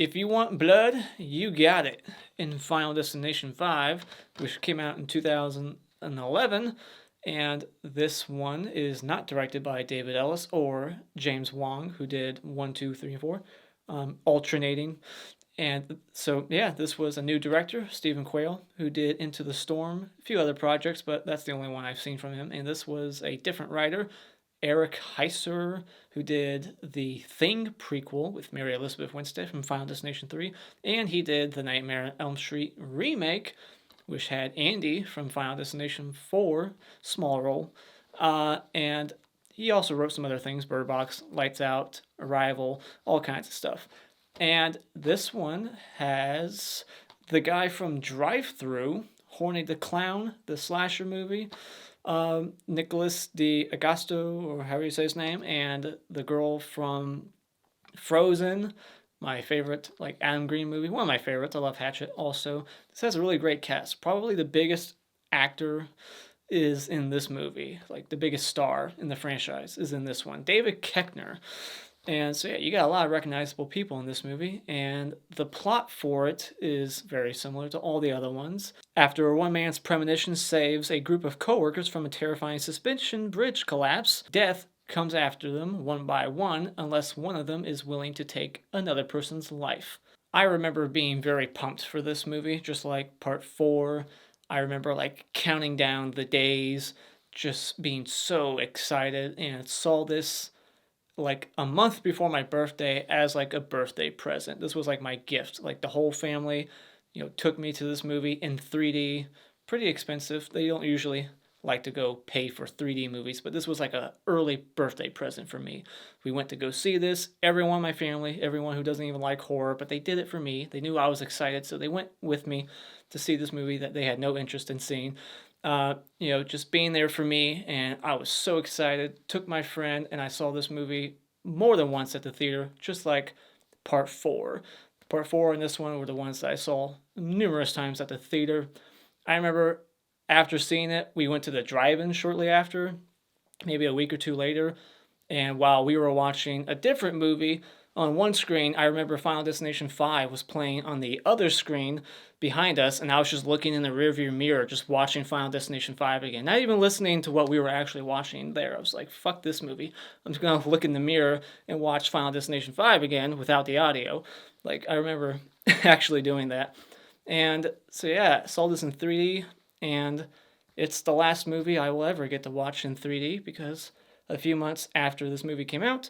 If you want blood, you got it. In Final Destination 5, which came out in 2011, and this one is not directed by David Ellis or James Wong, who did 1, 2, 3, and 4, alternating. And so, yeah, this was a new director, Stephen Quale, who did Into the Storm, a few other projects, but that's the only one I've seen from him. And this was a different writer, Eric Heiserer, who did the Thing prequel with Mary Elizabeth Winstead from Final Destination 3, and he did the Nightmare on Elm Street remake, which had Andy from Final Destination 4, small role, and he also wrote some other things, Bird Box, Lights Out, Arrival, all kinds of stuff. And this one has the guy from Drive Thru, Horny the Clown, the slasher movie, Nicholas de Agosto, or however you say his name, and the girl from Frozen, my favorite, like Adam Green movie, one of my favorites. I love Hatchet also. This has a really great cast. Probably the biggest actor is in this movie, like the biggest star in the franchise is in this one, David Koechner. And so, yeah, you got a lot of recognizable people in this movie, and the plot for it is very similar to all the other ones. After one man's premonition saves a group of coworkers from a terrifying suspension bridge collapse, death comes after them one by one unless one of them is willing to take another person's life. I remember being very pumped for this movie, just like part 4. I remember like counting down the days, just being so excited, and saw this like a month before my birthday as like a birthday present. This was like my gift. Like the whole family, took me to this movie in 3D. Pretty expensive. They don't usually like to go pay for 3D movies, but this was like a early birthday present for me. We went to go see this. Everyone in my family, everyone who doesn't even like horror, but they did it for me. They knew I was excited, so they went with me to see this movie that they had no interest in seeing. Just being there for me, and I was so excited. Took my friend, and I saw this movie more than once at the theater, just like part 4. Part 4 and this one were the ones that I saw numerous times at the theater. I remember after seeing it, we went to the drive-in shortly after, maybe a week or two later, and while we were watching a different movie, on one screen, I remember Final Destination 5 was playing on the other screen behind us, and I was just looking in the rearview mirror, just watching Final Destination 5 again. Not even listening to what we were actually watching there. I was like, fuck this movie. I'm just going to look in the mirror and watch Final Destination 5 again without the audio. Like, I remember actually doing that. And so, yeah, I saw this in 3D, and it's the last movie I will ever get to watch in 3D because a few months after this movie came out,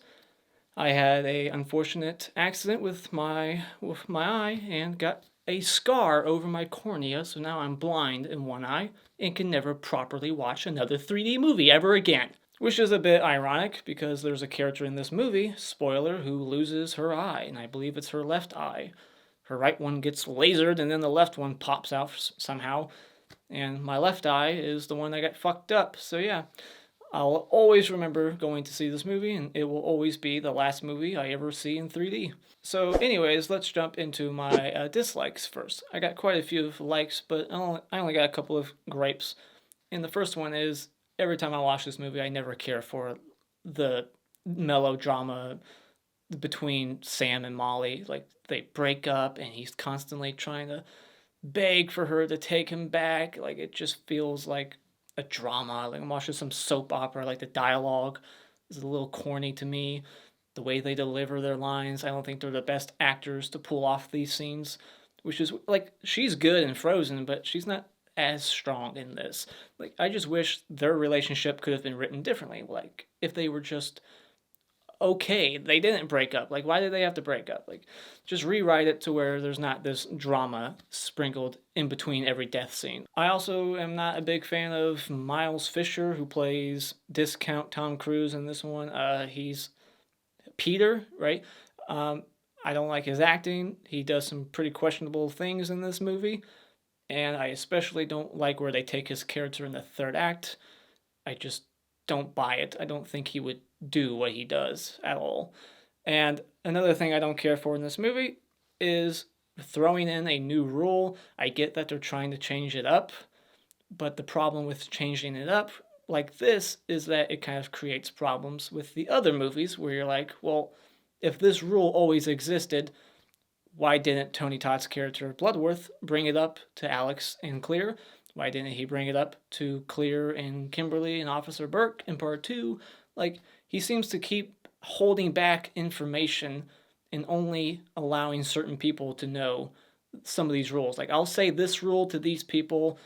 I had a unfortunate accident with my eye and got a scar over my cornea, so now I'm blind in one eye and can never properly watch another 3D movie ever again. Which is a bit ironic because there's a character in this movie, spoiler, who loses her eye, and I believe it's her left eye. Her right one gets lasered and then the left one pops out somehow, and my left eye is the one that got fucked up, so yeah. I'll always remember going to see this movie, and it will always be the last movie I ever see in 3D. So anyways, let's jump into my dislikes first. I got quite a few likes, but I only got a couple of gripes. And the first one is, every time I watch this movie, I never care for the melodrama between Sam and Molly. Like, they break up, and he's constantly trying to beg for her to take him back. Like, it just feels like a drama. Like I'm watching some soap opera. Like the dialogue is a little corny to me. The way they deliver their lines, I don't think they're the best actors to pull off these scenes. Which is like, she's good in Frozen, but she's not as strong in this. Like, I just wish their relationship could have been written differently. Like, if they were just okay, they didn't break up. Like, why did they have to break up? Like, just rewrite it to where there's not this drama sprinkled in between every death scene. I also am not a big fan of Miles Fisher, who plays Discount Tom Cruise in this one. He's Peter, right? I don't like his acting. He does some pretty questionable things in this movie. And I especially don't like where they take his character in the third act. I just don't buy it. I don't think he would do what he does at all. And another thing I don't care for in this movie is throwing in a new rule. I get that they're trying to change it up, but the problem with changing it up like this is that it kind of creates problems with the other movies where you're like, well, if this rule always existed, why didn't Tony Todd's character Bloodworth bring it up to Alex and Clear? Why didn't he bring it up to Clear and Kimberly and Officer Burke in part 2? Like, he seems to keep holding back information and only allowing certain people to know some of these rules. Like, I'll say this rule to these people,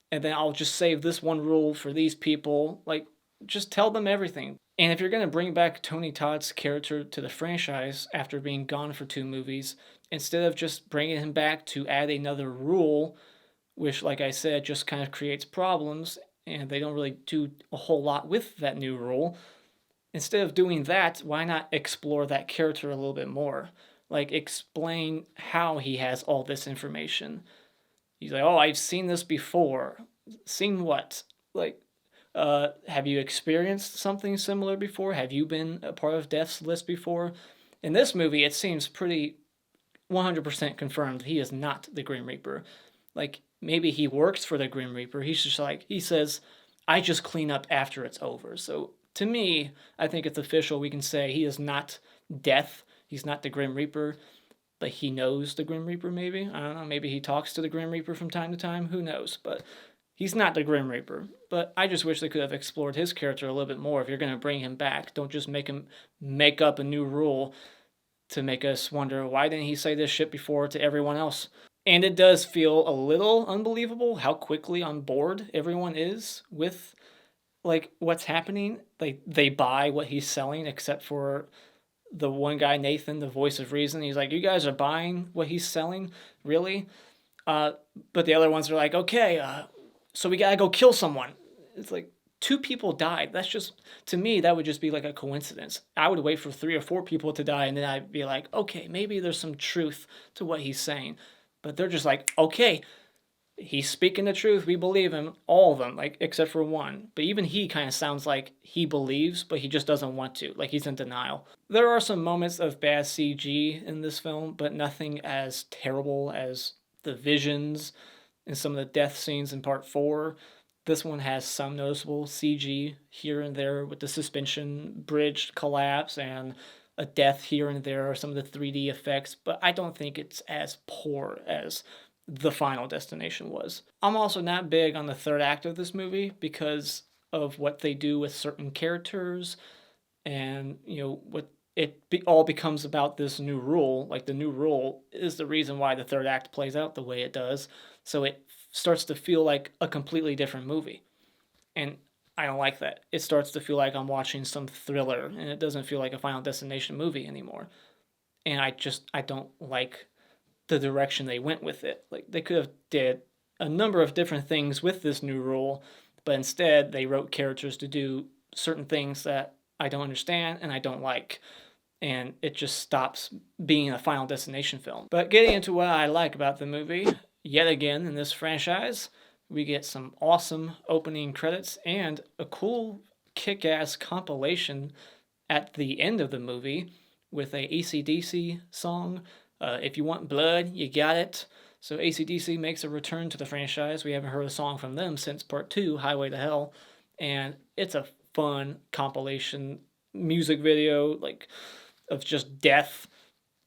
and then I'll just save this one rule for these people. Like, just tell them everything. And if you're going to bring back Tony Todd's character to the franchise after being gone for 2 movies, instead of just bringing him back to add another rule, which, like I said, just kind of creates problems, and they don't really do a whole lot with that new rule, instead of doing that, why not explore that character a little bit more? Like, explain how he has all this information. He's like, oh, I've seen this before. Seen what? Like, have you experienced something similar before? Have you been a part of Death's List before? In this movie, it seems pretty 100% confirmed he is not the Grim Reaper. Like, maybe he works for the Grim Reaper. He's just like, he says, I just clean up after it's over. So to me, I think it's official. We can say he is not Death. He's not the Grim Reaper, but he knows the Grim Reaper, maybe. I don't know. Maybe he talks to the Grim Reaper from time to time. Who knows? But he's not the Grim Reaper. But I just wish they could have explored his character a little bit more. If you're going to bring him back, don't just make him make up a new rule to make us wonder, why didn't he say this shit before to everyone else? And it does feel a little unbelievable how quickly on board everyone is with, like, what's happening. Like, they buy what he's selling, except for the one guy, Nathan, the voice of reason. He's like, you guys are buying what he's selling? Really? But the other ones are like, okay, so we gotta go kill someone. It's like, 2 people died. That's just, to me, that would just be like a coincidence. I would wait for 3 or 4 people to die, and then I'd be like, okay, maybe there's some truth to what he's saying. But they're just like, okay, he's speaking the truth. We believe him. All of them, like, except for one. But even he kind of sounds like he believes, but he just doesn't want to. Like, he's in denial. There are some moments of bad CG in this film, but nothing as terrible as the visions and some of the death scenes in part 4. This one has some noticeable CG here and there with the suspension bridge collapse and a death here and there, or some of the 3D effects, but I don't think it's as poor as the Final Destination was. I'm also not big on the third act of this movie because of what they do with certain characters, and what all becomes about this new rule. Like, the new rule is the reason why the third act plays out the way it does, so it starts to feel like a completely different movie, and I don't like that. It starts to feel like I'm watching some thriller, and it doesn't feel like a Final Destination movie anymore. And I don't like the direction they went with it. Like, they could have did a number of different things with this new rule, but instead they wrote characters to do certain things that I don't understand and I don't like. And it just stops being a Final Destination film. But getting into what I like about the movie, yet again in this franchise, we get some awesome opening credits and a cool kick-ass compilation at the end of the movie with a AC/DC song. If you want blood, you got it. So AC/DC makes a return to the franchise. We haven't heard a song from them since part 2, Highway to Hell. And it's a fun compilation music video, like, of just death.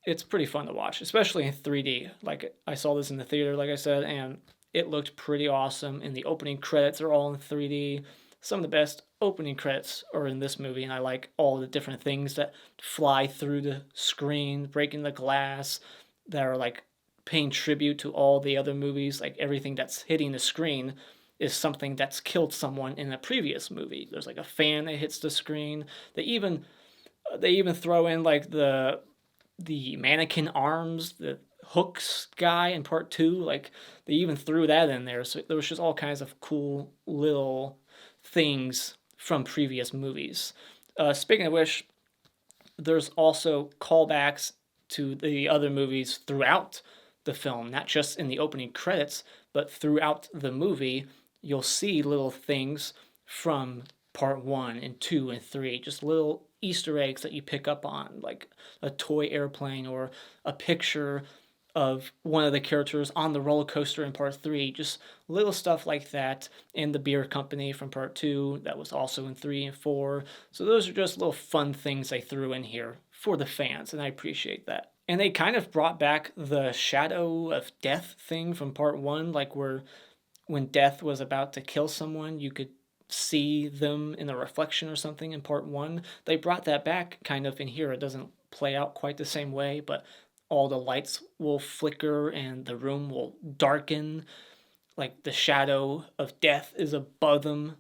It's pretty fun to watch, especially in 3D. Like, I saw this in the theater, like I said, and it looked pretty awesome. And the opening credits are all in 3D. Some of the best opening credits are in this movie, and I like all the different things that fly through the screen, breaking the glass, that are like paying tribute to all the other movies. Like, everything that's hitting the screen is something that's killed someone in a previous movie. There's like a fan that hits the screen. They even throw in like the mannequin arms, the hooks guy in part 2. Like, they even threw that in there. So there was just all kinds of cool little things from previous movies. Speaking of which, there's also callbacks to the other movies throughout the film, not just in the opening credits, but throughout the movie. You'll see little things from part 1 and 2 and 3, just little Easter eggs that you pick up on, like a toy airplane or a picture of one of the characters on the roller coaster in part 3, just little stuff like that, and the beer company from part 2 that was also in 3 and 4. So those are just little fun things they threw in here for the fans, and I appreciate that. And they kind of brought back the shadow of death thing from part one, like where when death was about to kill someone, you could see them in the reflection or something in part one. They brought that back kind of in here. It doesn't play out quite the same way, but all the lights will flicker and the room will darken. Like the shadow of death is above them,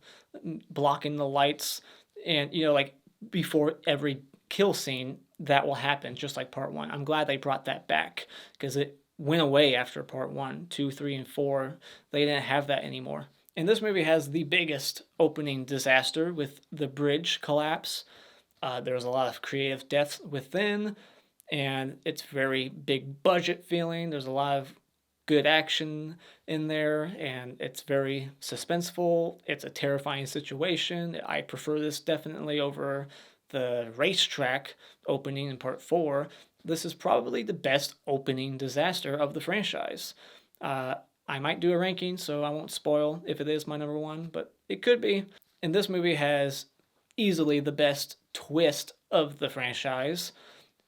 blocking the lights. And, like before every kill scene, that will happen, just like part one. I'm glad they brought that back because it went away after part one, two, three, and four. They didn't have that anymore. And this movie has the biggest opening disaster with the bridge collapse. There's a lot of creative deaths within, and it's very big budget feeling. There's a lot of good action in there, and it's very suspenseful. It's a terrifying situation. I prefer this definitely over the racetrack opening in part four. This is probably the best opening disaster of the franchise. I might do a ranking, so I won't spoil if it is my number one, but it could be. And this movie has easily the best twist of the franchise.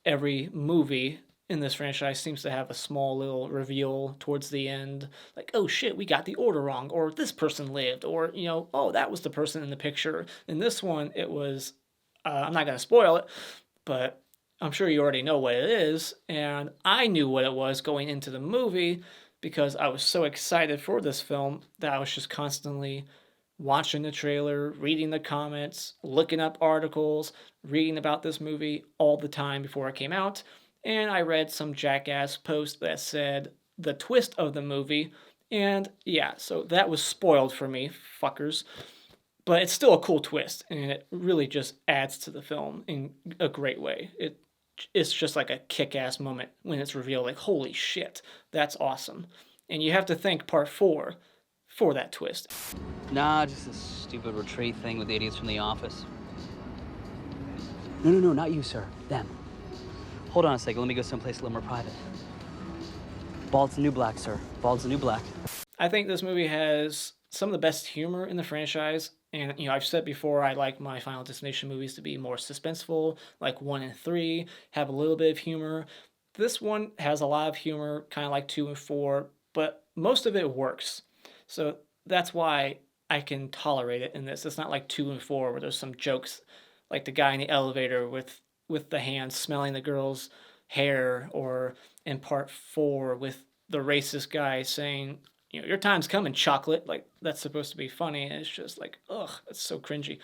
Every movie in this franchise seems to have a small little reveal towards the end, like, oh shit, we got the order wrong, or this person lived, or, oh, that was the person in the picture. In this one, it was, I'm not going to spoil it, but I'm sure you already know what it is, and I knew what it was going into the movie because I was so excited for this film that I was just constantly watching the trailer, reading the comments, looking up articles, reading about this movie all the time before it came out. And I read some jackass post that said the twist of the movie. And yeah, so that was spoiled for me, fuckers. But it's still a cool twist, and it really just adds to the film in a great way. It's just like a kick-ass moment when it's revealed, like, holy shit, that's awesome. And you have to thank part four for that twist. Nah, just this stupid retreat thing with the idiots from the office. No, not you, sir. Them. Hold on a second, let me go someplace a little more private. Bald's the new black, sir. Bald's the new black. I think this movie has some of the best humor in the franchise. And, I've said before, I like my Final Destination movies to be more suspenseful, like 1 and 3, have a little bit of humor. This one has a lot of humor, kind of like 2 and 4, but most of it works. So that's why I can tolerate it in this. It's not like 2 and 4 where there's some jokes, like the guy in the elevator with the hand smelling the girl's hair, or in part 4 with the racist guy saying, your time's coming, chocolate. Like, that's supposed to be funny, and it's just like, ugh, it's so cringy.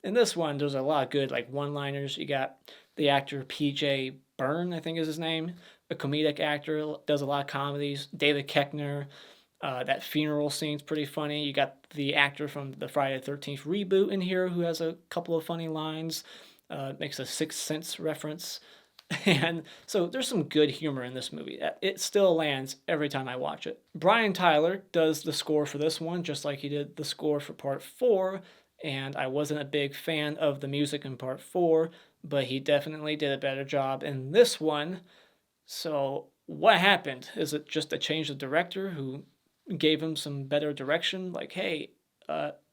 In this one, there's a lot of good, like, one-liners. You got the actor P.J. Byrne, I think is his name, a comedic actor, does a lot of comedies. David Koechner, that funeral scene's pretty funny. You got the actor from the Friday the 13th reboot in here who has a couple of funny lines, makes a Sixth Sense reference. And so there's some good humor in this movie. It still lands every time I watch it. Brian Tyler does the score for this one, just like he did the score for part 4. And I wasn't a big fan of the music in part 4, but he definitely did a better job in this one. So what happened? Is it just a change of director who gave him some better direction? Like, hey,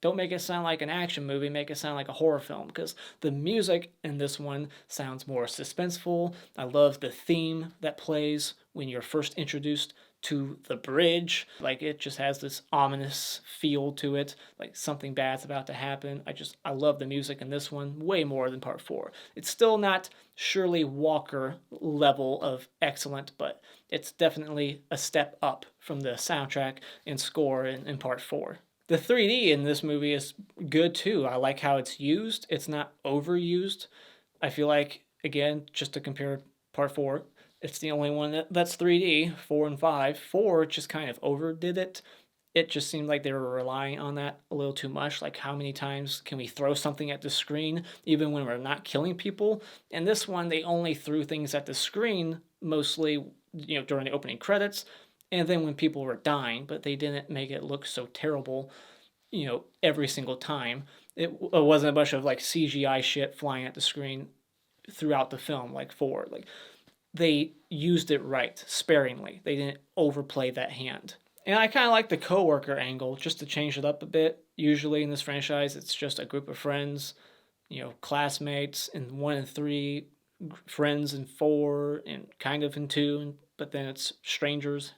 don't make it sound like an action movie, make it sound like a horror film, because the music in this one sounds more suspenseful. I love the theme that plays when you're first introduced to the bridge. Like, it just has this ominous feel to it, like something bad's about to happen. I love the music in this one way more than part 4. It's still not Shirley Walker level of excellent, but it's definitely a step up from the soundtrack and score in part 4. The 3D in this movie is good too. I like how it's used. It's not overused. I feel like, again, just to compare part 4, it's the only one that's 3D, 4 and 5. 4 just kind of overdid it. It just seemed like they were relying on that a little too much. Like, how many times can we throw something at the screen even when we're not killing people? And this one, they only threw things at the screen mostly, during the opening credits, and then when people were dying, but they didn't make it look so terrible, every single time. It wasn't a bunch of like CGI shit flying at the screen throughout the film, like 4. Like, they used it right, sparingly. They didn't overplay that hand. And I kind of like the coworker angle, just to change it up a bit. Usually in this franchise, it's just a group of friends, classmates. In 1 and 3, friends in 4 and kind of in 2, but then it's strangers.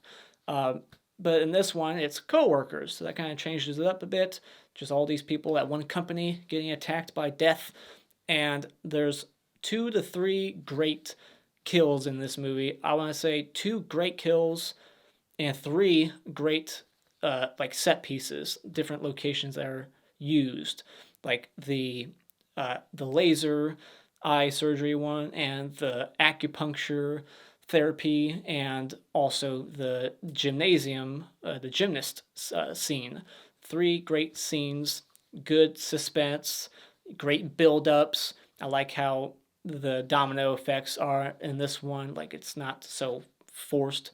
But in this one, it's coworkers, so that kind of changes it up a bit. Just all these people at one company getting attacked by death, and there's 2 to 3 great kills in this movie. I want to say 2 great kills and 3 great like set pieces, different locations that are used, like the laser eye surgery one and the acupuncture therapy, and also the gymnasium, the gymnast scene. 3 great scenes, good suspense, great build-ups. I like how the domino effects are in this one. Like, it's not so forced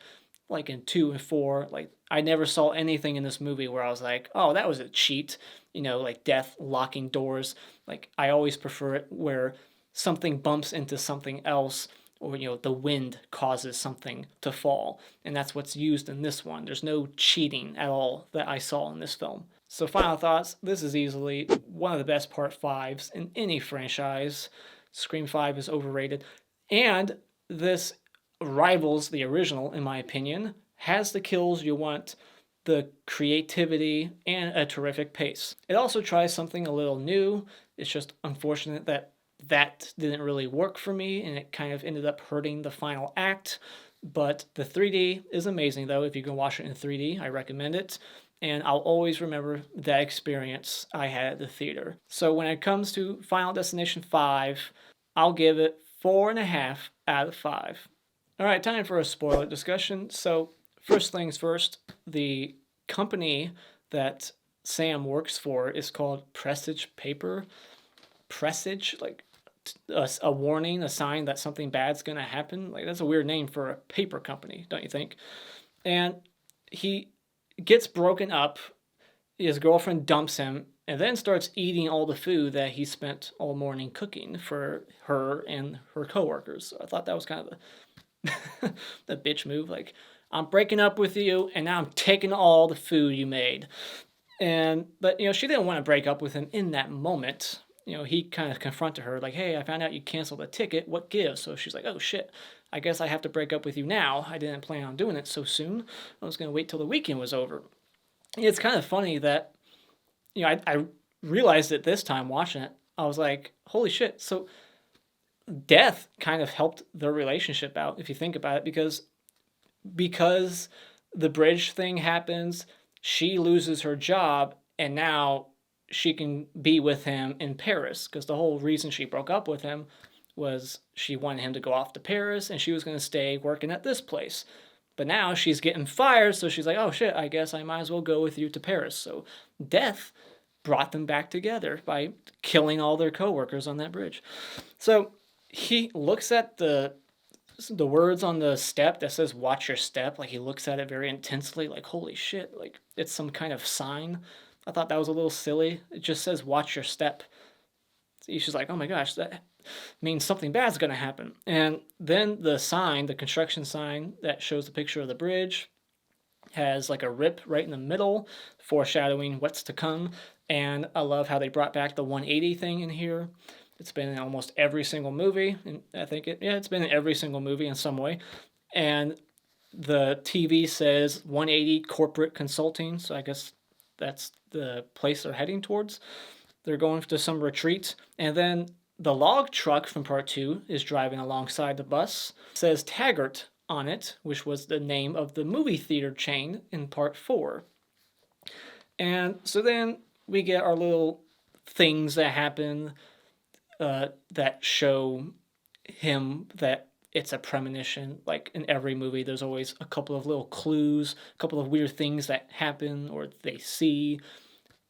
like in 2 and 4. Like, I never saw anything in this movie where I was like, oh, that was a cheat, like death locking doors. Like, I always prefer it where something bumps into something else, or the wind causes something to fall, and that's what's used in this one. There's no cheating at all that I saw in this film. So final thoughts, this is easily one of the best part 5s in any franchise. Scream 5 is overrated, and this rivals the original in my opinion. Has the kills you want, the creativity, and a terrific pace. It also tries something a little new. It's just unfortunate that didn't really work for me, and it kind of ended up hurting the final act. But the 3D is amazing, though. If you can watch it in 3D, I recommend it. And I'll always remember that experience I had at the theater. So when it comes to Final Destination 5, I'll give it 4.5 out of 5. All right, time for a spoiler discussion. So first things first, the company that Sam works for is called Presage Paper. Presage, like a warning, a sign that something bad's going to happen. Like, that's a weird name for a paper company, don't you think? And he gets broken up. His girlfriend dumps him and then starts eating all the food that he spent all morning cooking for her and her coworkers. So I thought that was kind of the bitch move. Like, I'm breaking up with you, and now I'm taking all the food you made. But she didn't want to break up with him in that moment. He kind of confronted her, like, hey, I found out you canceled the ticket. What gives? So she's like, oh, shit. I guess I have to break up with you now. I didn't plan on doing it so soon. I was going to wait till the weekend was over. It's kind of funny that, I realized it this time watching it. I was like, holy shit. So death kind of helped their relationship out, if you think about it, because the bridge thing happens, she loses her job, and now she can be with him in Paris, because the whole reason she broke up with him was she wanted him to go off to Paris, and she was going to stay working at this place. But now she's getting fired, so she's like, oh shit, I guess I might as well go with you to Paris. So death brought them back together by killing all their coworkers on that bridge. So he looks at the words on the step that says watch your step. Like, he looks at it very intensely, like, holy shit, like it's some kind of sign. I thought that was a little silly. It just says watch your step. She's like, oh my gosh, that means something bad's gonna happen. And then the sign, the construction sign that shows the picture of the bridge, has like a rip right in the middle, foreshadowing what's to come. And I love how they brought back the 180 thing in here. It's been in almost every single movie, and I think it's been in every single movie in some way. And the TV says 180 Corporate Consulting, so I guess that's the place they're heading towards. They're going to some retreat, and then the log truck from part 2 is driving alongside the bus. It says Taggart on it, which was the name of the movie theater chain in part 4. And so then we get our little things that happen that show him that it's a premonition. Like in every movie, there's always a couple of little clues, a couple of weird things that happen or they see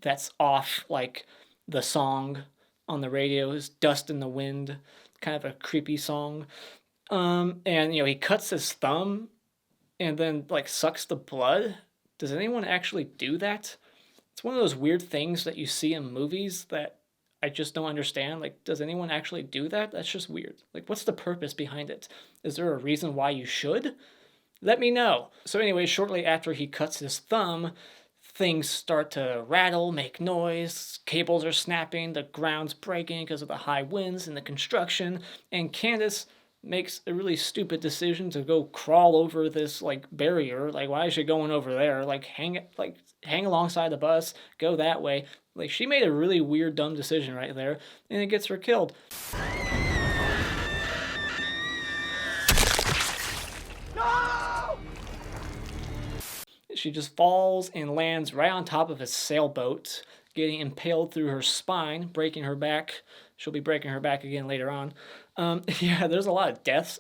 that's off. Like the song on the radio is Dust in the Wind, kind of a creepy song. And he cuts his thumb and then like sucks the blood. Does anyone actually do that? It's one of those weird things that you see in movies that I just don't understand. Like, does anyone actually do that? That's just weird. Like, what's the purpose behind it? Is there a reason why you should? Let me know. So anyway, shortly after he cuts his thumb, things start to rattle, make noise, cables are snapping, the ground's breaking because of the high winds and the construction, and Candace makes a really stupid decision to go crawl over this like barrier. Like, why is she going over there? Like, hang alongside the bus, go that way. Like, she made a really weird, dumb decision right there, and it gets her killed. No! She just falls and lands right on top of a sailboat, getting impaled through her spine, breaking her back. She'll be breaking her back again later on. Yeah, there's a lot of deaths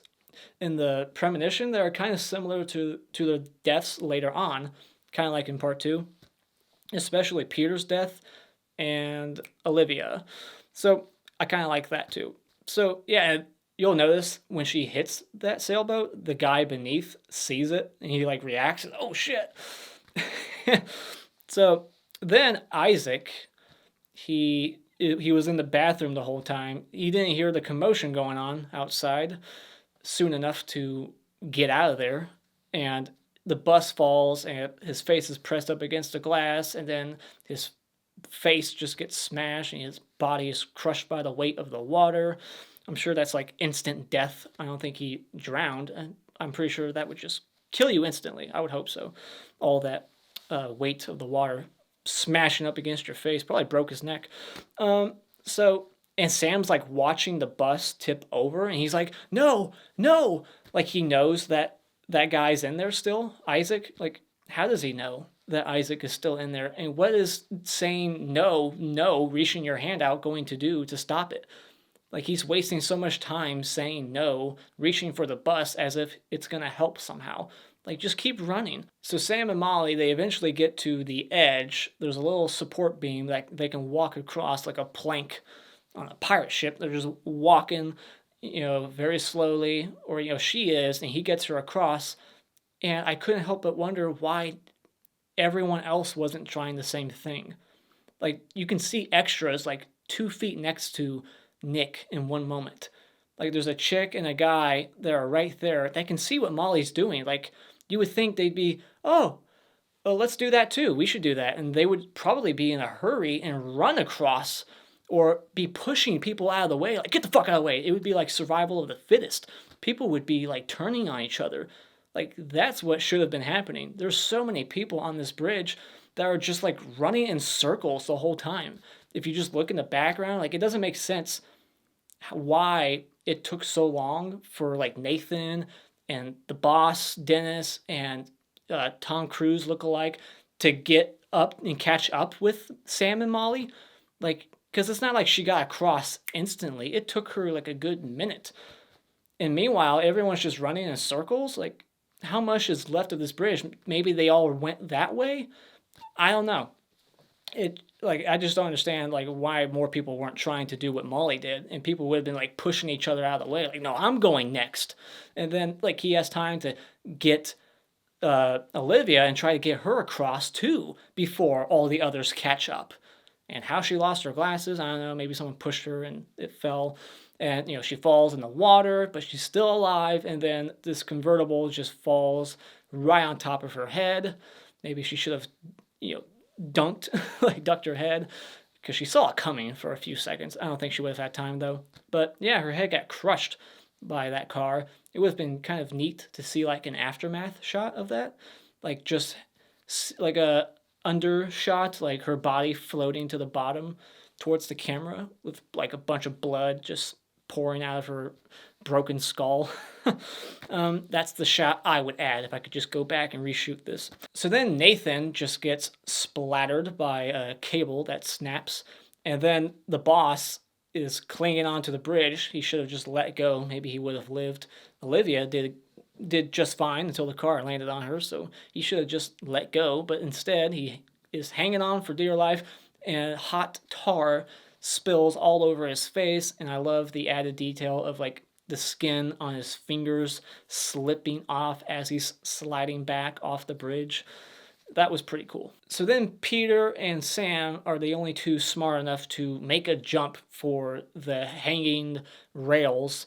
in the premonition that are kind of similar to the deaths later on, kind of like in part 2, especially Peter's death and Olivia. So I kind of like that too. So yeah, you'll notice when she hits that sailboat, the guy beneath sees it and he like reacts, oh shit. So then Isaac, he was in the bathroom the whole time. He didn't hear the commotion going on outside soon enough to get out of there. And the bus falls and his face is pressed up against the glass, and then his face just gets smashed and his body is crushed by the weight of the water. I'm sure that's like instant death. I don't think he drowned. I'm pretty sure that would just kill you instantly. I would hope so. All that weight of the water smashing up against your face probably broke his neck. And Sam's like watching the bus tip over, and he's like, no, like he knows that that guy's in there still, Isaac. Like, how does he know that Isaac is still in there? And what is saying no, reaching your hand out going to do to stop it? Like, he's wasting so much time saying no, reaching for the bus as if it's going to help somehow. Like, just keep running. So Sam and Molly, they eventually get to the edge. There's a little support beam that they can walk across like a plank on a pirate ship. They're just walking, very slowly, or, she is, and he gets her across. And I couldn't help but wonder why everyone else wasn't trying the same thing. Like, you can see extras like 2 feet next to Nick in one moment. Like, there's a chick and a guy that are right there. They can see what Molly's doing. Like, you would think they'd be, oh, let's do that too. We should do that. And they would probably be in a hurry and run across or be pushing people out of the way. Like, get the fuck out of the way. It would be like survival of the fittest. People would be like turning on each other. Like, that's what should have been happening. There's so many people on this bridge that are just like running in circles the whole time. If you just look in the background, like, it doesn't make sense why it took so long for like Nathan and the boss, Dennis, and Tom Cruise look-alike to get up and catch up with Sam and Molly. Like, because it's not like she got across instantly. It took her like a good minute. And meanwhile, everyone's just running in circles. Like, how much is left of this bridge? Maybe they all went that way? I don't know. I just don't understand like why more people weren't trying to do what Molly did, and people would have been like pushing each other out of the way. Like, no, I'm going next. And then like he has time to get Olivia and try to get her across too before all the others catch up. And how she lost her glasses, I don't know. Maybe someone pushed her and it fell. And, she falls in the water, but she's still alive. And then this convertible just falls right on top of her head. Maybe she should have, ducked her head, because she saw it coming for a few seconds. I don't think she would have had time, though. But, yeah, her head got crushed by that car. It would have been kind of neat to see, like, an aftermath shot of that. Like, just, like, a undershot, like, her body floating to the bottom towards the camera with, like, a bunch of blood just pouring out of her broken skull. That's the shot I would add if I could just go back and reshoot this. So then Nathan just gets splattered by a cable that snaps, and then the boss is clinging onto the bridge. He should have just let go. Maybe he would have lived. Olivia did just fine until the car landed on her, so he should have just let go, but instead he is hanging on for dear life, and hot tar spills all over his face. And I love the added detail of like the skin on his fingers slipping off as he's sliding back off the bridge. That was pretty cool. So then Peter and Sam are the only two smart enough to make a jump for the hanging rails,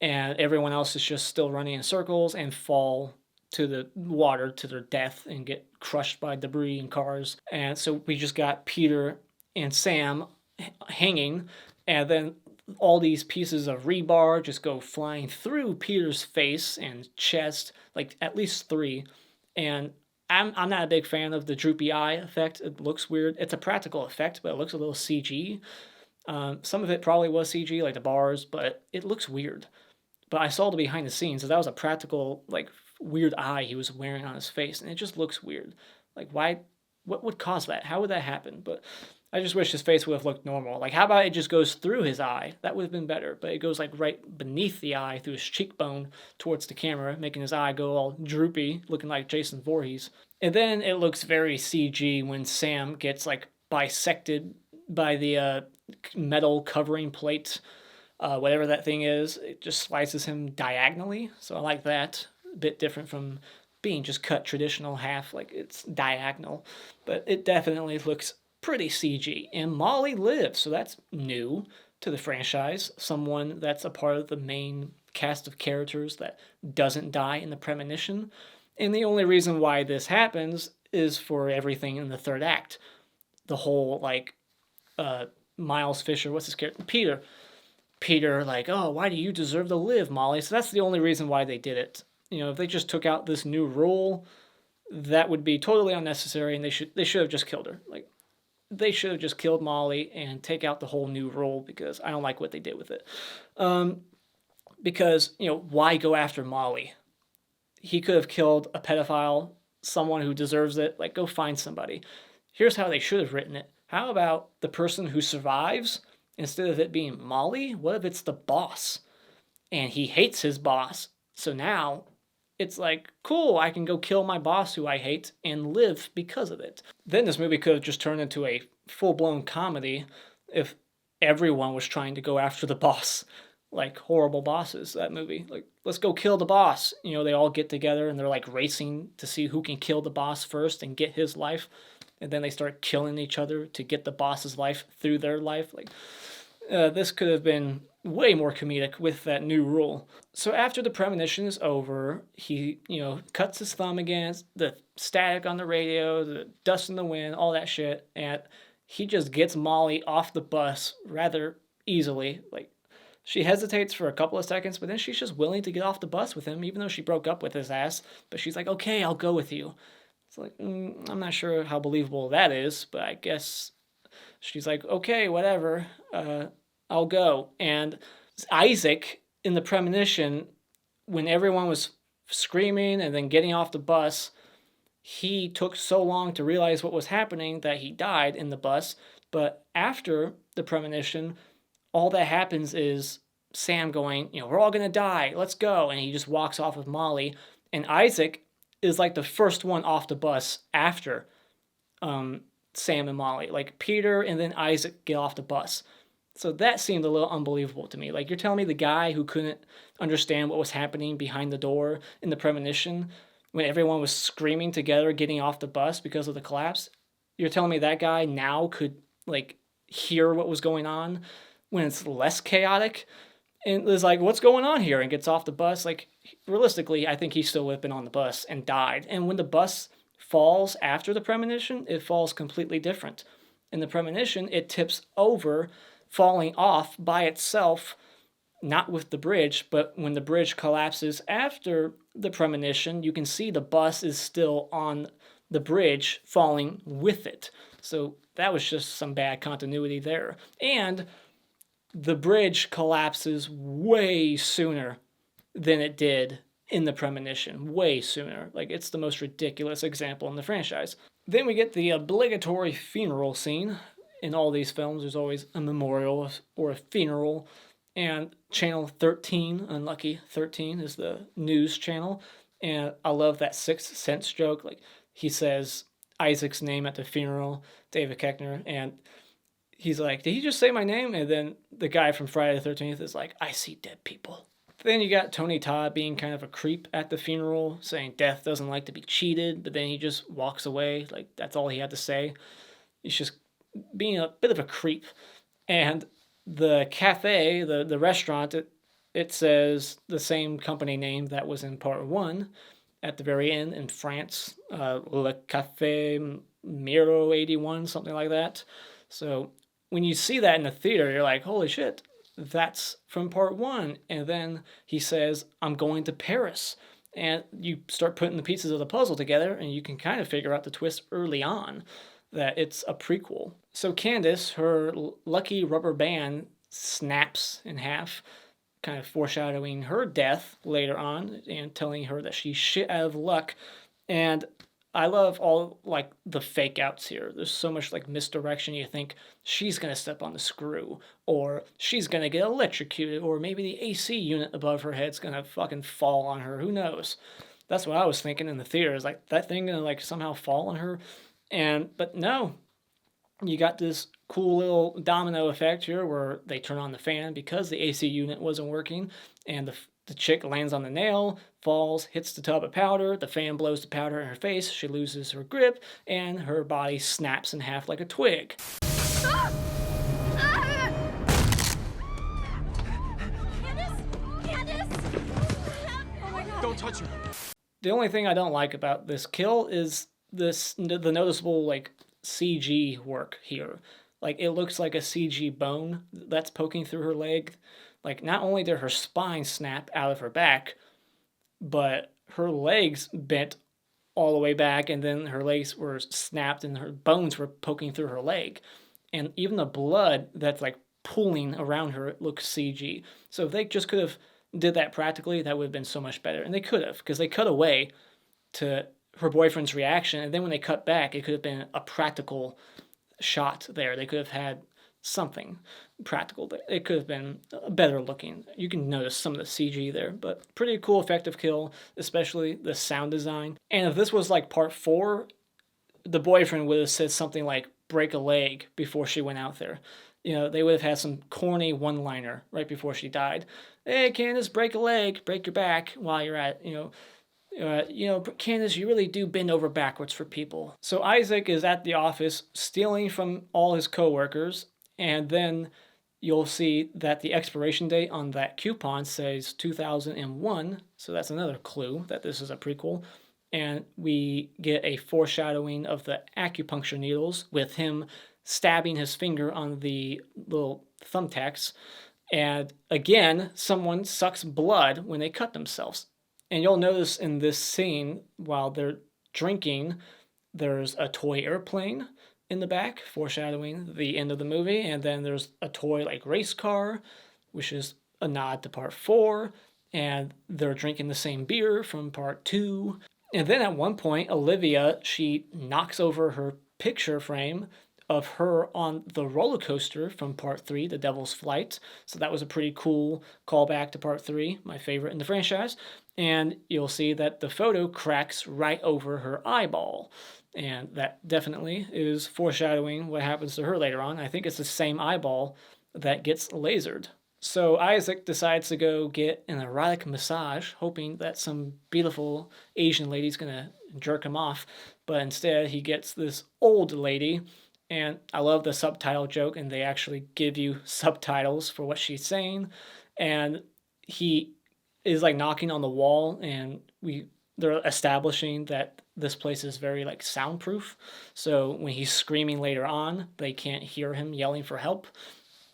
and everyone else is just still running in circles and fall to the water to their death and get crushed by debris and cars. And so we just got Peter and Sam hanging, and then all these pieces of rebar just go flying through Peter's face and chest, like at least 3. And I'm not a big fan of the droopy eye effect. It looks weird. It's a practical effect, but it looks a little CG. Some of it probably was CG, like the bars, but it looks weird. But I saw the behind the scenes, so that was a practical, like, weird eye he was wearing on his face, and it just looks weird. Like, why? What would cause that? How would that happen? But I just wish his face would have looked normal. Like, how about it just goes through his eye? That would have been better. But it goes, like, right beneath the eye, through his cheekbone, towards the camera, making his eye go all droopy, looking like Jason Voorhees. And then it looks very CG when Sam gets, like, bisected by the metal covering plate, whatever that thing is. It just slices him diagonally, so I like that. A bit different from being just cut traditional half, like it's diagonal, but it definitely looks pretty CG. And Molly lives, so that's new to the franchise. Someone that's a part of the main cast of characters that doesn't die in the premonition. And the only reason why this happens is for everything in the third act. The whole, like, Miles Fisher, what's his character? Peter, like, oh, why do you deserve to live, Molly? So that's the only reason why they did it. You know, if they just took out this new rule, that would be totally unnecessary, and they should have just killed her. Like, they should have just killed Molly and take out the whole new rule, because I don't like what they did with it. Because, you know, why go after Molly? He could have killed a pedophile, someone who deserves it. Like, go find somebody. Here's how they should have written it. How about the person who survives, instead of it being Molly, what if it's the boss? And he hates his boss. So now it's like, cool, I can go kill my boss who I hate and live because of it. Then this movie could have just turned into a full-blown comedy if everyone was trying to go after the boss. Like Horrible Bosses, that movie. Like, let's go kill the boss. You know, they all get together and they're like racing to see who can kill the boss first and get his life. And then they start killing each other to get the boss's life through their life. Like, this could have been way more comedic with that new rule. So after the premonition is over, he, you know, cuts his thumb again, the static on the radio, the dust in the wind, all that shit, and he just gets Molly off the bus rather easily. Like, she hesitates for a couple of seconds, but then she's just willing to get off the bus with him, even though she broke up with his ass. But she's like, okay, I'll go with you. It's like, I'm not sure how believable that is, but I guess she's like, okay, whatever, I'll go. And Isaac, in the premonition, when everyone was screaming and then getting off the bus, he took so long to realize what was happening that he died in the bus. But after the premonition, all that happens is Sam going, you know, we're all going to die, let's go. And he just walks off with Molly. And Isaac is like the first one off the bus after Sam and Molly. Like, Peter and then Isaac get off the bus. So that seemed a little unbelievable to me. Like, you're telling me the guy who couldn't understand what was happening behind the door in the premonition when everyone was screaming together getting off the bus because of the collapse, you're telling me that guy now could, like, hear what was going on when it's less chaotic? And is like, what's going on here? And gets off the bus. Like, realistically, I think he still would have been on the bus and died. And when the bus falls after the premonition, it falls completely different. In the premonition, it tips over, falling off by itself, not with the bridge, but when the bridge collapses after the premonition, you can see the bus is still on the bridge, falling with it. So that was just some bad continuity there. And the bridge collapses way sooner than it did in the premonition. Way sooner. Like, it's the most ridiculous example in the franchise. Then we get the obligatory funeral scene. In all these films, there's always a memorial or a funeral. And Channel 13, Unlucky 13, is the news channel. And I love that Sixth Sense joke. Like, he says Isaac's name at the funeral, David Koechner, and he's like, did he just say my name? And then the guy from Friday the 13th is like, I see dead people. Then you got Tony Todd being kind of a creep at the funeral, saying death doesn't like to be cheated, but then he just walks away. Like, that's all he had to say. He's just being a bit of a creep. And the cafe, the restaurant, it says the same company name that was in part 1. at the very end in France, Le Café Miro 81, something like that. So when you see that in the theater, you're like, holy shit, that's from part one. And then he says, I'm going to Paris. And you start putting the pieces of the puzzle together, and you can kind of figure out the twist early on that it's a prequel. So Candace, her lucky rubber band snaps in half, kind of foreshadowing her death later on and telling her that she's shit out of luck. And I love all like the fake outs here. There's so much like misdirection. You think she's gonna step on the screw, or she's gonna get electrocuted, or maybe the AC unit above her head's gonna fucking fall on her. Who knows? That's what I was thinking in the theater. Is like that thing gonna like somehow fall on her, but no. You got this cool little domino effect here where they turn on the fan because the AC unit wasn't working, and the chick lands on the nail, falls, hits the tub of powder, the fan blows the powder in her face, she loses her grip, and her body snaps in half like a twig. Candace? Candace? Oh my god. Don't touch her. The only thing I don't like about this kill is the noticeable like CG work here. Like it looks like a CG bone that's poking through her leg. Like not only did her spine snap out of her back, but her legs bent all the way back, and then her legs were snapped and her bones were poking through her leg. And even the blood that's like pooling around her looks CG. So if they just could have did that practically, that would have been so much better. And they could have, because they cut away to her boyfriend's reaction, and then when they cut back, it could have been a practical shot there. They could have had something practical there. It could have been better looking. You can notice some of the CG there, but pretty cool effective kill, especially the sound design. And if this was like part 4, the boyfriend would have said something like break a leg before she went out there. You know, they would have had some corny one-liner right before she died. Hey, Candace, break a leg, break your back while you're at, Candace, you really do bend over backwards for people. So Isaac is at the office stealing from all his coworkers, and then you'll see that the expiration date on that coupon says 2001, so that's another clue that this is a prequel. And we get a foreshadowing of the acupuncture needles with him stabbing his finger on the little thumbtacks. And again, someone sucks blood when they cut themselves. And you'll notice in this scene, while they're drinking, there's a toy airplane in the back, foreshadowing the end of the movie. And then there's a toy like race car, which is a nod to part 4. And they're drinking the same beer from part 2. And then at one point, Olivia, she knocks over her picture frame of her on the roller coaster from part 3, The Devil's Flight. So that was a pretty cool callback to part 3, my favorite in the franchise. And you'll see that the photo cracks right over her eyeball. And that definitely is foreshadowing what happens to her later on. I think it's the same eyeball that gets lasered. So Isaac decides to go get an erotic massage, hoping that some beautiful Asian lady's gonna jerk him off. But instead, he gets this old lady. And I love the subtitle joke, and they actually give you subtitles for what she's saying. And he is like knocking on the wall, and they're establishing that this place is very like soundproof. So when he's screaming later on, they can't hear him yelling for help.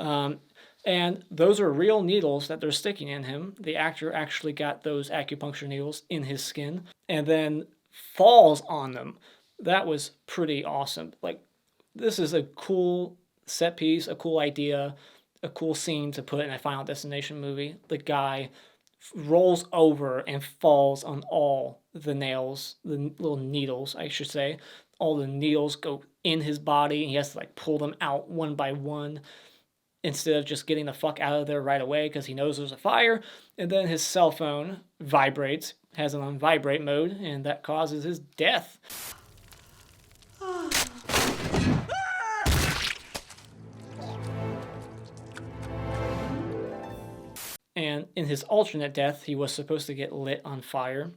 And those are real needles that they're sticking in him. The actor actually got those acupuncture needles in his skin and then falls on them. That was pretty awesome. Like, this is a cool set piece, a cool idea, a cool scene to put in a Final Destination movie. The guy rolls over and falls on all the nails, the little needles, I should say. All the needles go in his body, and he has to like pull them out one by one instead of just getting the fuck out of there right away because he knows there's a fire. And then his cell phone vibrates, has it on vibrate mode, and that causes his death. And in his alternate death, he was supposed to get lit on fire.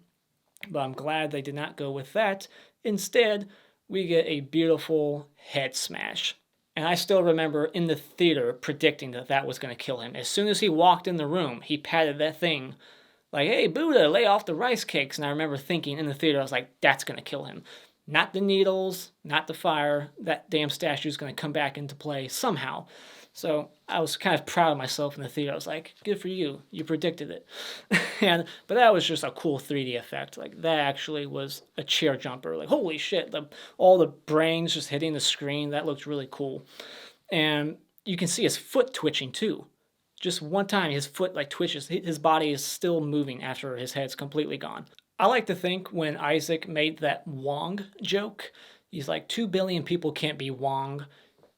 But I'm glad they did not go with that. Instead, we get a beautiful head smash. And I still remember in the theater predicting that that was going to kill him. As soon as he walked in the room, he patted that thing like, hey, Buddha, lay off the rice cakes. And I remember thinking in the theater, I was like, that's going to kill him. Not the needles, not the fire. That damn statue's going to come back into play somehow. So I was kind of proud of myself in the theater. I was like, good for you. You predicted it. But that was just a cool 3D effect. Like, that actually was a chair jumper. Like, holy shit, all the brains just hitting the screen. That looked really cool. And you can see his foot twitching too. Just one time his foot like twitches. His body is still moving after his head's completely gone. I like to think when Isaac made that Wong joke, he's like, 2 billion people can't be Wong,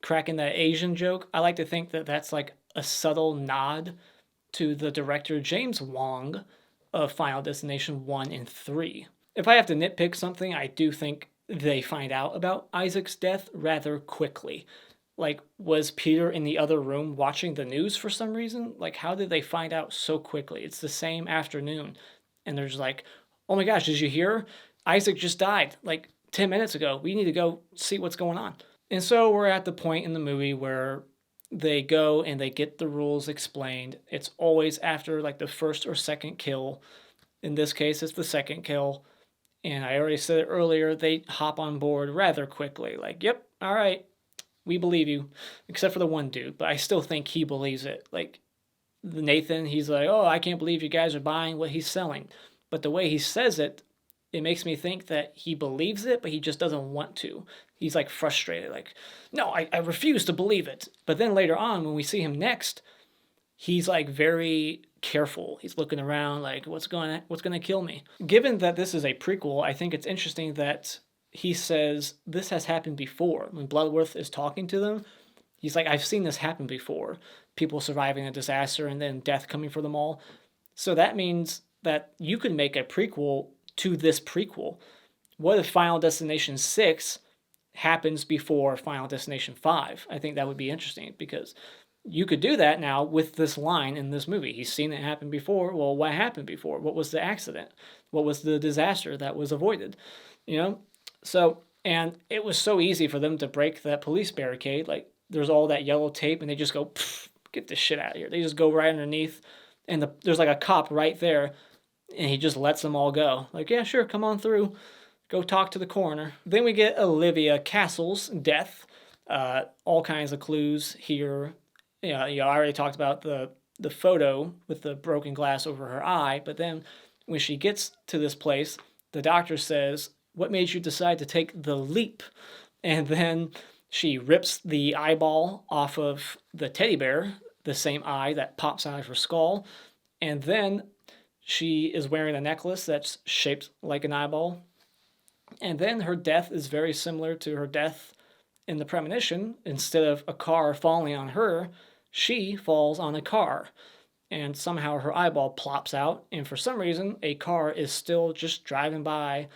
cracking that Asian joke. I like to think that that's like a subtle nod to the director James Wong of Final Destination 1 and 3. If I have to nitpick something, I do think they find out about Isaac's death rather quickly. Like, was Peter in the other room watching the news for some reason? Like, how did they find out so quickly? It's the same afternoon. And there's like, oh my gosh, did you hear? Isaac just died like 10 minutes ago. We need to go see what's going on. And so we're at the point in the movie where they go and they get the rules explained. It's always after like the first or second kill. In this case, it's the second kill. And I already said it earlier, they hop on board rather quickly. Like, yep, all right, we believe you. Except for the one dude, but I still think he believes it. Like, Nathan, he's like, oh, I can't believe you guys are buying what he's selling. But the way he says it, it makes me think that he believes it, but he just doesn't want to. He's like frustrated, like, no, I refuse to believe it. But then later on, when we see him next, he's like very careful. He's looking around like, what's gonna kill me? Given that this is a prequel, I think it's interesting that he says this has happened before. When Bloodworth is talking to them, he's like, I've seen this happen before. People surviving a disaster and then death coming for them all. So that means that you could make a prequel to this prequel. What if Final Destination 6 happens before Final Destination 5? I think that would be interesting because you could do that now with this line in this movie. He's seen it happen before. Well, what happened before? What was the accident? What was the disaster that was avoided? You know? So, and it was so easy for them to break that police barricade. Like, there's all that yellow tape and they just go, get this shit out of here. They just go right underneath and there's like a cop right there and he just lets them all go. Like, yeah, sure, come on through. Go talk to the coroner. Then we get Olivia Castle's death. All kinds of clues here. Yeah, I already talked about the photo with the broken glass over her eye, but then when she gets to this place, the doctor says, what made you decide to take the leap? And then she rips the eyeball off of the teddy bear, the same eye that pops out of her skull, and then she is wearing a necklace that's shaped like an eyeball. And then her death is very similar to her death in the premonition. Instead of a car falling on her, she falls on a car. And somehow her eyeball plops out. And for some reason, a car is still just driving by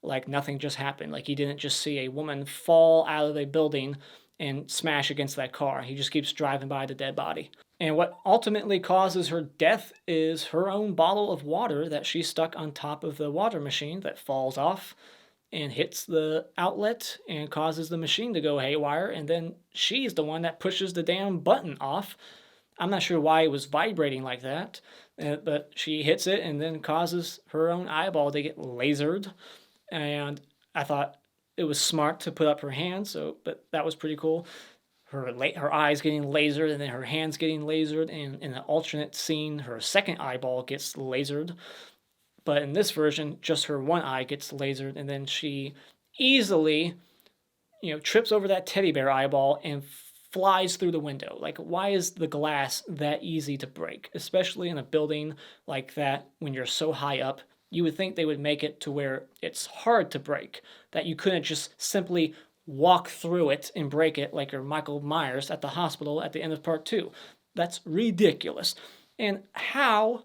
like nothing just happened. Like he didn't just see a woman fall out of a building and smash against that car. He just keeps driving by the dead body. And what ultimately causes her death is her own bottle of water that she stuck on top of the water machine that falls off and hits the outlet and causes the machine to go haywire. And then she's the one that pushes the damn button off. I'm not sure why it was vibrating like that, but she hits it and then causes her own eyeball to get lasered. And I thought it was smart to put up her hand, but that was pretty cool. Her eyes getting lasered and then her hands getting lasered, and in an alternate scene, her second eyeball gets lasered. But in this version, just her one eye gets lasered, and then she easily, trips over that teddy bear eyeball and flies through the window. Like, why is the glass that easy to break? Especially in a building like that, when you're so high up, you would think they would make it to where it's hard to break, that you couldn't just simply walk through it and break it like you're Michael Myers at the hospital at the end of part 2. That's ridiculous. And how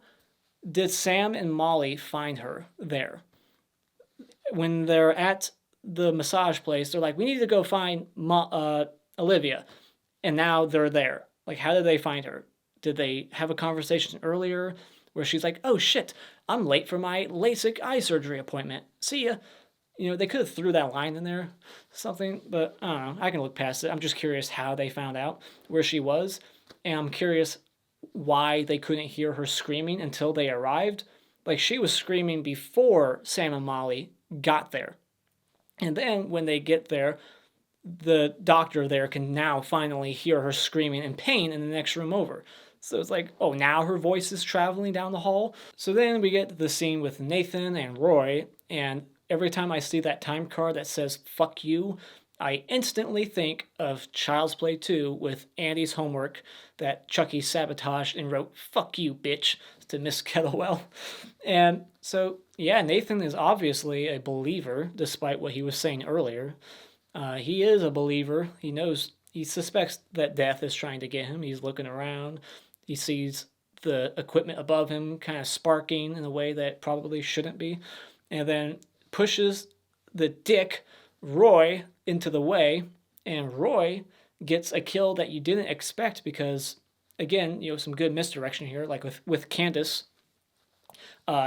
did Sam and Molly find her there? When they're at the massage place, they're like, we need to go find Olivia. And now they're there. Like, how did they find her? Did they have a conversation earlier where she's like, oh shit, I'm late for my LASIK eye surgery appointment. See ya. They could have threw that line in there, something, but I don't know. I can look past it. I'm just curious how they found out where she was. And I'm curious why they couldn't hear her screaming until they arrived. Like, she was screaming before Sam and Molly got there. And then when they get there, the doctor there can now finally hear her screaming in pain in the next room over. So it's like, oh, now her voice is traveling down the hall. So then we get the scene with Nathan and Roy, and every time I see that time card that says fuck you, I instantly think of Child's Play 2 with Andy's homework that Chucky sabotaged and wrote fuck you, bitch, to Miss Kettlewell. And so, yeah, Nathan is obviously a believer, despite what he was saying earlier. He is a believer. He knows, he suspects that death is trying to get him. He's looking around. He sees the equipment above him kind of sparking in a way that probably shouldn't be. And then pushes the dick, Roy, into the way. And Roy gets a kill that you didn't expect because, again, some good misdirection here. Like with Candace,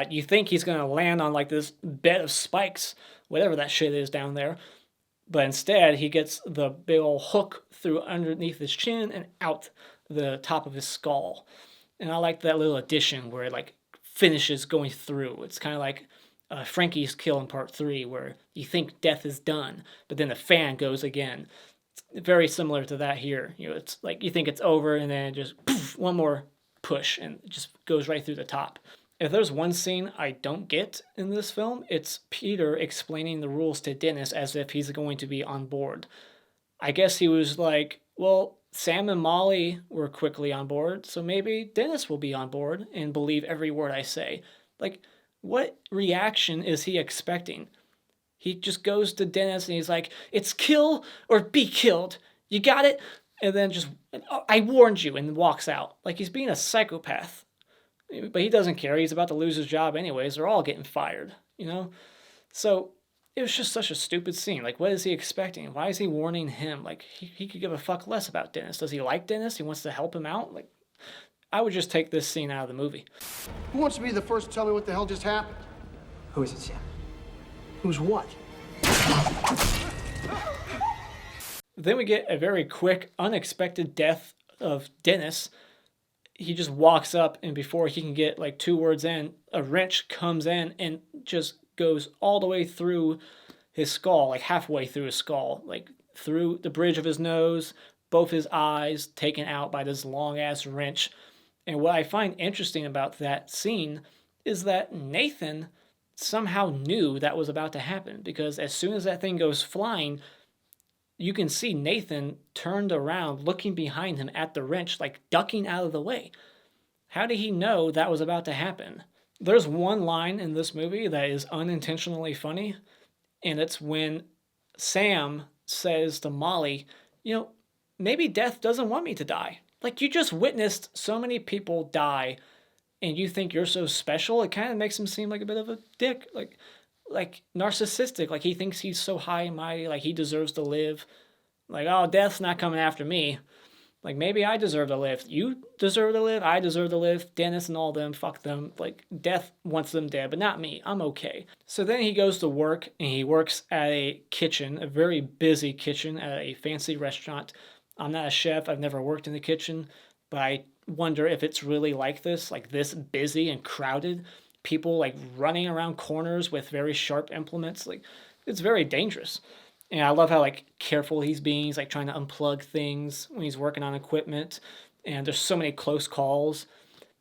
you think he's going to land on like this bed of spikes, whatever that shit is down there. But instead, he gets the big old hook through underneath his chin and out the top of his skull. And I like that little addition where it like finishes going through. It's kind of like Frankie's kill in part 3 where you think death is done, but then the fan goes again. It's very similar to that here. It's like you think it's over and then just poof, one more push and it just goes right through the top. If there's one scene I don't get in this film, it's Peter explaining the rules to Dennis as if he's going to be on board. I guess he was like, well, Sam and Molly were quickly on board, so maybe Dennis will be on board and believe every word I say. Like, what reaction is he expecting? He just goes to Dennis and he's like, it's kill or be killed. You got it? And then just, I warned you, and walks out. Like he's being a psychopath. But he doesn't care. He's about to lose his job anyways. They're all getting fired, So it was just such a stupid scene. Like, what is he expecting? Why is he warning him? Like, he could give a fuck less about Dennis. Does he like Dennis? He wants to help him out? Like, I would just take this scene out of the movie. Who wants to be the first to tell me what the hell just happened? Who is it, Sam? Who's what? Then we get a very quick, unexpected death of Dennis. He just walks up, and before he can get like 2 words in, a wrench comes in and just goes all the way through his skull, like halfway through his skull, like through the bridge of his nose, both his eyes taken out by this long-ass wrench. And what I find interesting about that scene is that Nathan somehow knew that was about to happen, because as soon as that thing goes flying, you can see Nathan turned around, looking behind him at the wrench, like ducking out of the way. How did he know that was about to happen? There's one line in this movie that is unintentionally funny, and it's when Sam says to Molly, maybe death doesn't want me to die. Like, you just witnessed so many people die, and you think you're so special. It kind of makes him seem like a bit of a dick, like narcissistic, like he thinks he's so high and mighty, like he deserves to live. Like, oh, death's not coming after me. Like, maybe I deserve to live. You deserve to live. I deserve to live. Dennis and all them, fuck them. Like, death wants them dead, but not me. I'm okay. So then he goes to work, and he works at a kitchen, a very busy kitchen at a fancy restaurant. I'm not a chef. I've never worked in the kitchen, but I wonder if it's really like this busy and crowded. People like running around corners with very sharp implements. Like, it's very dangerous. And I love how like careful he's being. He's like trying to unplug things when he's working on equipment. And there's so many close calls.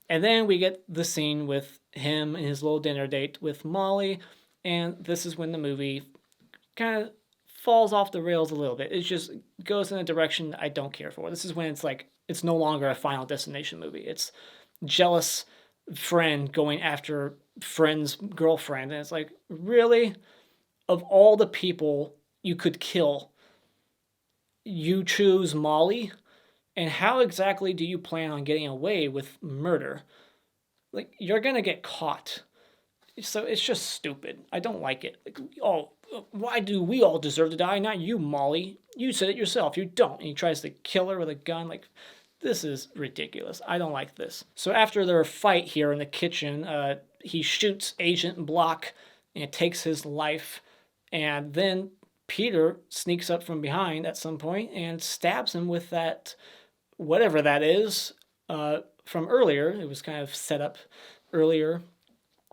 And then we get the scene with him and his little dinner date with Molly. And this is when the movie kind of falls off the rails a little bit. It just goes in a direction I don't care for. This is when it's like, it's no longer a Final Destination movie. It's jealous friend going after friend's girlfriend. And it's like, really? Of all the people you could kill, you choose Molly? And how exactly do you plan on getting away with murder? Like, you're gonna get caught. So it's just stupid. I don't like it. Like, oh, why do we all deserve to die? Not you, Molly. You said it yourself. You don't. And he tries to kill her with a gun. Like, this is ridiculous. I don't like this. So after their fight here in the kitchen, he shoots Agent Block and takes his life. And then Peter sneaks up from behind at some point and stabs him with that, whatever that is, from earlier. It was kind of set up earlier.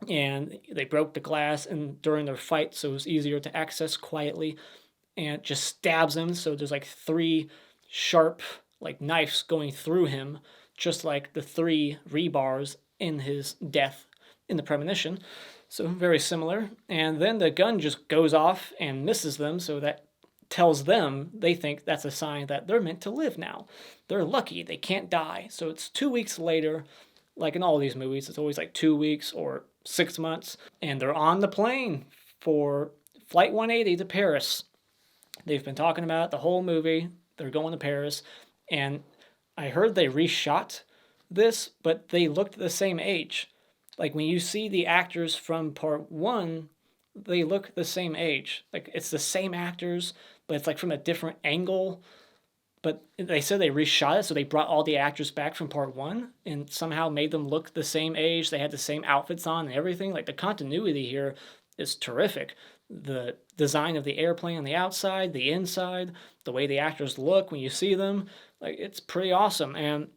and they broke the glass and during their fight, so it was easier to access quietly, and just stabs him. So there's like 3 sharp like knives going through him, just like the 3 rebars in his death in the premonition. So very similar. And then the gun just goes off and misses them, so that tells them, they think that's a sign that they're meant to live now. They're lucky, they can't die. So it's 2 weeks later, like in all these movies, it's always like 2 weeks or 6 months, and they're on the plane for Flight 180 to Paris. They've been talking about it the whole movie. They're going to Paris, and I heard they reshot this, but they looked the same age. Like when you see the actors from part 1, they look the same age. Like it's the same actors, but it's like from a different angle. But they said they reshot it, so they brought all the actors back from part 1 and somehow made them look the same age. They had the same outfits on and everything. Like the continuity here is terrific. The design of the airplane on the outside, the inside, the way the actors look when you see them, like it's pretty awesome. And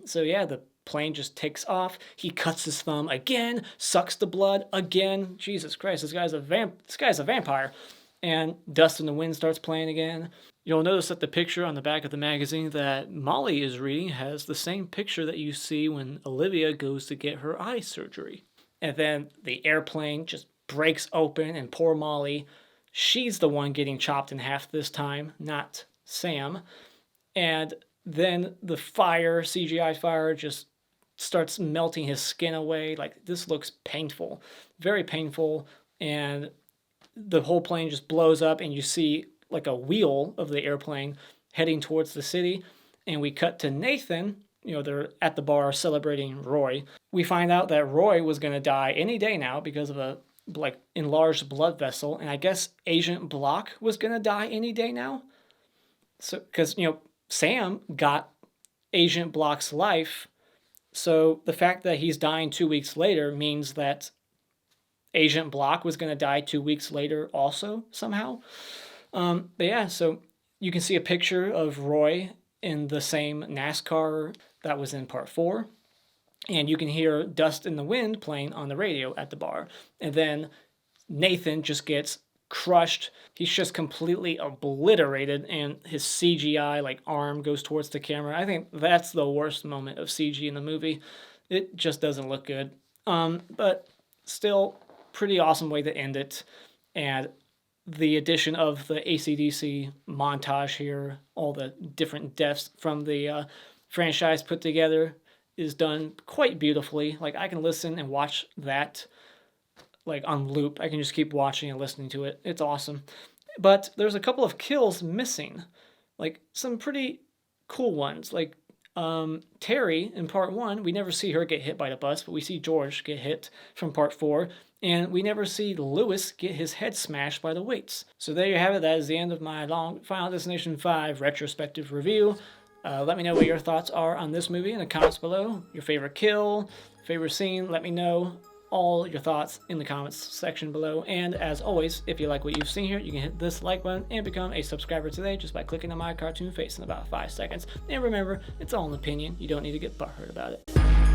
so yeah, the plane just takes off. He cuts his thumb again, sucks the blood again. Jesus Christ, this guy's a vampire. And Dust in the Wind starts playing again. You'll notice that the picture on the back of the magazine that Molly is reading has the same picture that you see when Olivia goes to get her eye surgery. And then the airplane just breaks open, and poor Molly, she's the one getting chopped in half this time, not Sam. And then the fire, CGI fire, just starts melting his skin away. Like, this looks painful, very painful. And the whole plane just blows up, and you see like a wheel of the airplane heading towards the city. And we cut to Nathan. You know, they're at the bar celebrating Roy. We find out that Roy was going to die any day now because of a like enlarged blood vessel, and I guess Agent Block was going to die any day now. So, because, you know, Sam got Agent Block's life, so the fact that he's dying 2 weeks later means that Agent Block was going to die 2 weeks later also, somehow. But yeah, so you can see a picture of Roy in the same NASCAR that was in part 4. And you can hear Dust in the Wind playing on the radio at the bar. And then Nathan just gets crushed. He's just completely obliterated, and his CGI like arm goes towards the camera. I think that's the worst moment of CG in the movie. It just doesn't look good. But still, pretty awesome way to end it. And the addition of the AC/DC montage here, all the different deaths from the franchise put together, is done quite beautifully. Like, I can listen and watch that like on loop. I can just keep watching and listening to it. It's awesome. But there's a couple of kills missing. Like some pretty cool ones. Like Terry in part 1, we never see her get hit by the bus, but we see George get hit from part 4. And we never see Lewis get his head smashed by the weights. So there you have it. That is the end of my long Final Destination 5 retrospective review. Let me know what your thoughts are on this movie in the comments below. Your favorite kill, favorite scene, let me know all your thoughts in the comments section below. And as always, if you like what you've seen here, you can hit this like button and become a subscriber today just by clicking on my cartoon face in about 5 seconds. And remember, it's all an opinion. You don't need to get butthurt about it.